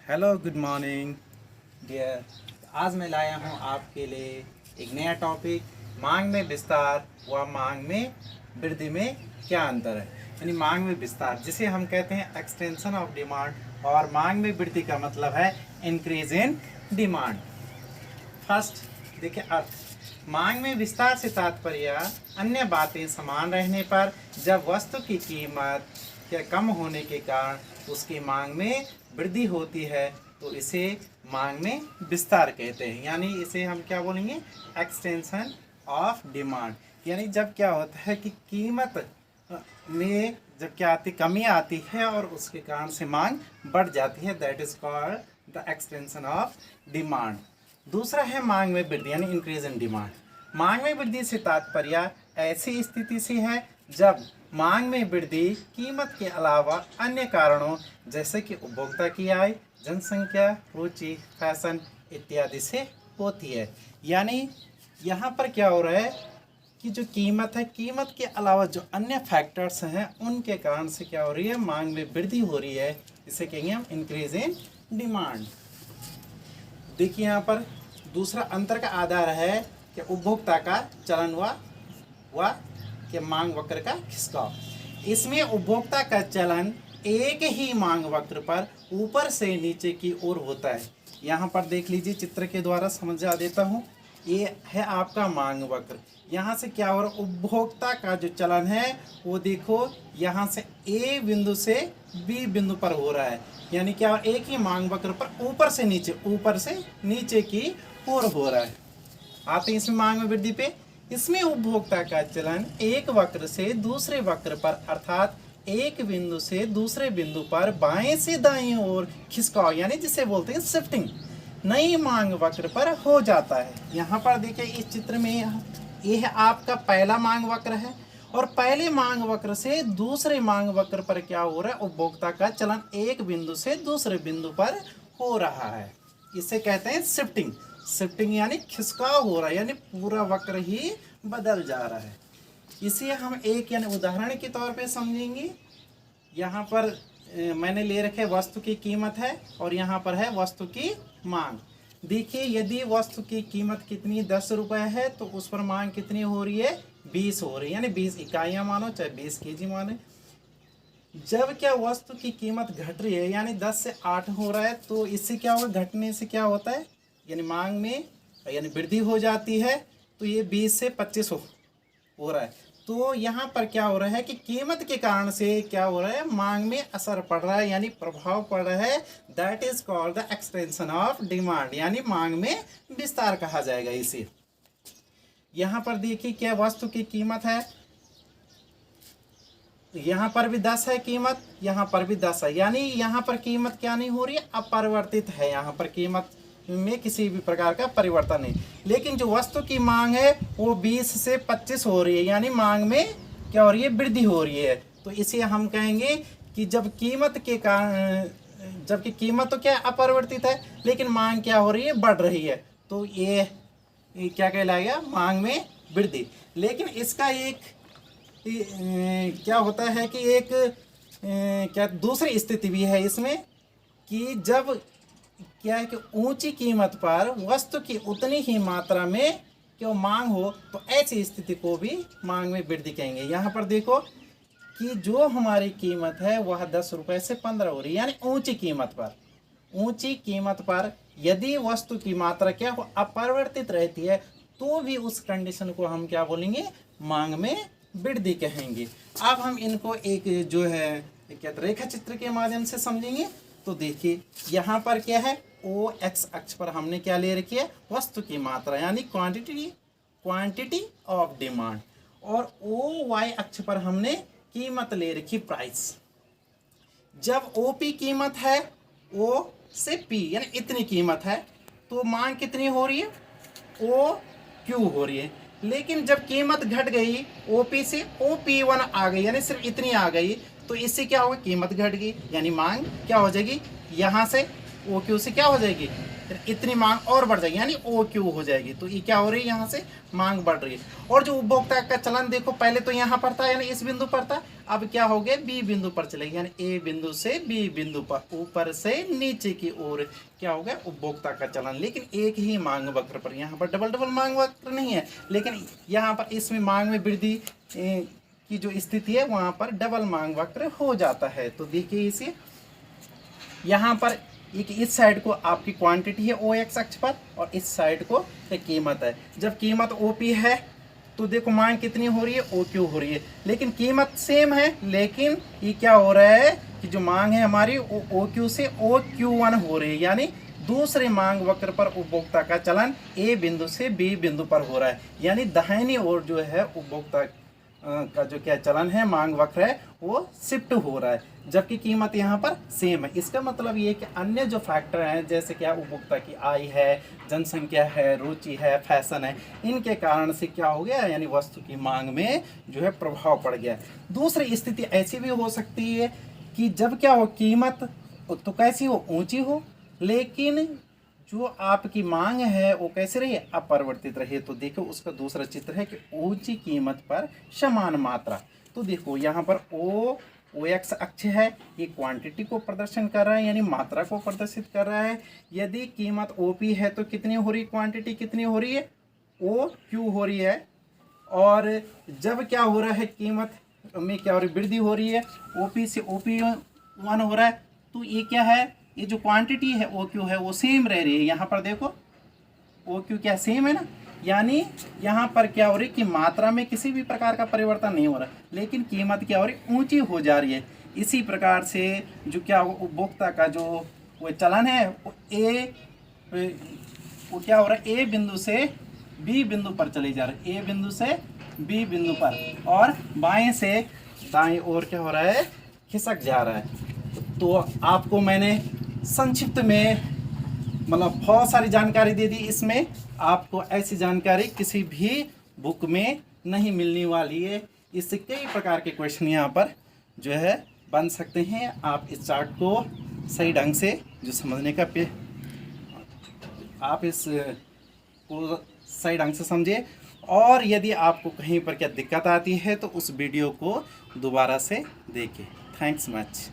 Hello good morning dear. आज मैं लाया हूँ आपके लिए एक नया टॉपिक, मांग में विस्तार व मांग में वृद्धि में क्या अंतर है। यानी मांग में विस्तार जिसे हम कहते हैं एक्सटेंशन ऑफ डिमांड, और मांग में वृद्धि का मतलब है इंक्रीज इन डिमांड। फर्स्ट देखिए अर्थ। मांग में विस्तार से तात्पर्य अन्य बातें समान रहने पर जब वस्तु की कीमत के कम होने के कारण उसकी मांग में वृद्धि होती है तो इसे मांग में विस्तार कहते हैं। यानी इसे हम क्या बोलेंगे, एक्सटेंशन ऑफ डिमांड। यानी जब क्या होता है कि कीमत में जब क्या आती, कमी आती है और उसके कारण से मांग बढ़ जाती है, that is called the extension of demand. दूसरा है मांग में वृद्धि यानी इंक्रीज इन डिमांड। मांग में वृद्धि से तात्पर्य ऐसी स्थिति से है जब मांग में वृद्धि कीमत के अलावा अन्य कारणों जैसे कि उपभोक्ता की आय, जनसंख्या, रुचि, फैशन इत्यादि से होती है। यानी यहाँ पर क्या हो रहा है कि जो कीमत है, कीमत के अलावा जो अन्य फैक्टर्स हैं उनके कारण से क्या हो रही है, मांग में वृद्धि हो रही है। इसे कहेंगे हम इंक्रीज इन डिमांड। देखिए यहाँ पर दूसरा अंतर का आधार है कि उपभोक्ता का चलन व कि मांग वक्र का खिसकाव। इसमें उपभोक्ता का चलन एक ही मांग वक्र पर ऊपर से नीचे की ओर होता है। यहाँ पर देख लीजिए, चित्र के द्वारा समझा देता हूँ। ये है आपका मांग वक्र। यहाँ से क्या हो रहा है, उपभोक्ता का जो चलन है वो देखो यहाँ से ए बिंदु से बी बिंदु पर हो रहा है। यानी क्या, एक ही मांग वक्र पर ऊपर से नीचे की ओर हो रहा है। आते हैं इसमें मांग में वृद्धि पे। इसमें उपभोक्ता का चलन एक वक्र से दूसरे वक्र पर अर्थात एक बिंदु से दूसरे बिंदु पर बाएं से दाएं ओर खिसकाव यानी जिसे बोलते हैं शिफ्टिंग, नई मांग वक्र पर हो जाता है। यहाँ पर देखिए इस चित्र में यह आपका पहला मांग वक्र है और पहले मांग वक्र से दूसरे मांग वक्र पर क्या हो रहा है, उपभोक्ता का चलन एक बिंदु से दूसरे बिंदु पर हो रहा है। इसे कहते हैं शिफ्टिंग। शिफ्टिंग यानी खिसकाव हो रहा है, यानी पूरा वक्र ही बदल जा रहा है। इसे हम एक यानी उदाहरण के तौर पे समझेंगे। यहाँ पर मैंने ले रखे वस्तु की कीमत है और यहाँ पर है वस्तु की मांग। देखिए यदि वस्तु की कीमत कितनी 10 रुपये है तो उस पर मांग कितनी हो रही है, 20 हो रही है। यानी 20 इकाइयाँ मानो, चाहे 20 केजी माने। जब क्या वस्तु की कीमत घट रही है यानी 10 से 8 हो रहा है तो इससे क्या होगा, घटने से क्या होता है, यानी मांग में यानी वृद्धि हो जाती है। तो ये 20 से 25 हो रहा है। तो यहाँ पर क्या हो रहा है कि कीमत के कारण से क्या हो रहा है, मांग में असर पड़ रहा है यानी प्रभाव पड़ रहा है। That is called the extension of demand, यानी मांग में विस्तार कहा जाएगा इसे। यहाँ पर देखिए क्या वस्तु की कीमत है, यहाँ पर भी 10 है कीमत, यहाँ पर भी 10 है। यानी यहाँ पर कीमत क्या नहीं हो रही है, अपरिवर्तित है। यहाँ पर कीमत में किसी भी प्रकार का परिवर्तन नहीं। लेकिन जो वस्तु की मांग है वो 20 से 25 हो रही है, यानी मांग में क्या हो रही है, वृद्धि हो रही है। तो इसे हम कहेंगे कि जब कीमत के कारण, जबकि कीमत तो क्या अपरिवर्तित है लेकिन मांग क्या हो रही है, बढ़ रही है, तो ये क्या कहलाएगा, मांग में वृद्धि। लेकिन इसका एक क्या होता है कि एक क्या दूसरी स्थिति भी है इसमें कि जब क्या है कि ऊंची कीमत पर वस्तु की उतनी ही मात्रा में क्यों मांग हो तो ऐसी स्थिति को भी मांग में वृद्धि कहेंगे। यहाँ पर देखो कि जो हमारी कीमत है वह 10 रुपये से 15 हो रही है, यानी ऊंची कीमत पर यदि वस्तु की मात्रा क्या हो अपरिवर्तित रहती है तो भी उस कंडीशन को हम क्या बोलेंगे, मांग में वृद्धि कहेंगे। अब हम इनको एक जो है क्या रेखा चित्र के माध्यम से समझेंगे। तो देखिए यहाँ पर क्या है, ओ एक्स अक्ष पर हमने क्या ले रखी है, वस्तु की मात्रा यानी क्वांटिटी ऑफ डिमांड, और ओ वाई अक्ष पर हमने कीमत ले रखी, प्राइस। जब ओ पी कीमत है, ओ से पी यानी इतनी कीमत है तो मांग कितनी हो रही है, ओ क्यू हो रही है। लेकिन जब कीमत घट गई ओपी से OP1 आ गई यानी सिर्फ इतनी आ गई तो इससे क्या होगा, कीमत घट गई यानी मांग क्या हो जाएगी, यहाँ से OQ से क्या हो जाएगी, फिर इतनी मांग और बढ़ जाएगी यानी OQ हो जाएगी। तो ये क्या हो रही है, यहाँ से मांग बढ़ रही है। और जो उपभोक्ता का चलन देखो पहले तो यहाँ पर था यानी इस बिंदु पर था, अब क्या हो गया, बी बिंदु पर चलेगी, यानी ए बिंदु से बी बिंदु पर, ऊपर से नीचे की ओर क्या हो गया, उपभोक्ता का चलन। लेकिन एक ही मांग वक्र पर, यहाँ पर डबल डबल मांग वक्र नहीं है, लेकिन यहाँ पर इसमें मांग में वृद्धि की जो स्थिति है वहाँ पर डबल मांग वक्र हो जाता है। तो देखिए इसे यहाँ पर एक इस साइड को आपकी क्वांटिटी है ओ एक्स अक्ष पर, और इस साइड को कीमत है। जब कीमत ओ पी है तो देखो मांग कितनी हो रही है, ओ क्यू हो रही है, लेकिन कीमत सेम है, लेकिन ये क्या हो रहा है कि जो मांग है हमारी ओ क्यू से ओ क्यू वन हो रही है, यानी दूसरे मांग वक्र पर उपभोक्ता का चलन ए बिंदु से बी बिंदु पर हो रहा है, यानी दाहिनी ओर जो है उपभोक्ता का जो क्या चलन है, मांग वक्र है, वो शिफ्ट हो रहा है, जबकि कीमत यहाँ पर सेम है। इसका मतलब ये कि अन्य जो फैक्टर हैं, जैसे क्या उपभोक्ता की आय है, जनसंख्या है, रुचि है, फैशन है, इनके कारण से क्या हो गया, यानी वस्तु की मांग में जो है प्रभाव पड़ गया। दूसरी स्थिति ऐसी भी हो सकती है कि जब क्या हो, कीमत तो कैसी हो, ऊंची हो, लेकिन जो आपकी मांग है वो कैसे रही, अपरिवर्तित रही। तो देखो उसका दूसरा चित्र है कि ऊंची कीमत पर समान मात्रा। तो देखो यहाँ पर ओ एक्स अक्ष है, ये क्वांटिटी को प्रदर्शन कर रहा है, यानी मात्रा को प्रदर्शित कर रहा है। यदि कीमत ओ पी है तो कितनी हो रही, क्वांटिटी कितनी हो रही है, ओ क्यू हो रही है। और जब क्या हो रहा है, कीमत में क्या हो रही, वृद्धि हो रही है, ओ पी से ओ पी वन हो रहा है, तो ये क्या है, ये जो क्वांटिटी है ओ क्यू है वो सेम रह रही है। यहाँ पर देखो ओ क्यू क्या सेम है ना, यानी यहाँ पर क्या हो रही है कि मात्रा में किसी भी प्रकार का परिवर्तन नहीं हो रहा, लेकिन कीमत क्या हो रही, ऊंची हो जा रही है। इसी प्रकार से जो क्या उपभोक्ता का जो वो चलन है वो क्या हो रहा है, ए बिंदु से बी बिंदु पर चले जा रहे हैं, ए बिंदु से बी बिंदु पर, और बाएं से दाएं ओर क्या हो रहा है, खिसक जा रहा है। तो आपको मैंने संक्षिप्त में मतलब बहुत सारी जानकारी दे दी। इसमें आपको ऐसी जानकारी किसी भी बुक में नहीं मिलने वाली है। इससे कई प्रकार के क्वेश्चन यहाँ पर जो है बन सकते हैं। आप इस चार्ट को सही ढंग से जो समझने का आप इस को सही ढंग से समझिए, और यदि आपको कहीं पर क्या दिक्कत आती है तो उस वीडियो को दोबारा से देखिए। Thanks much.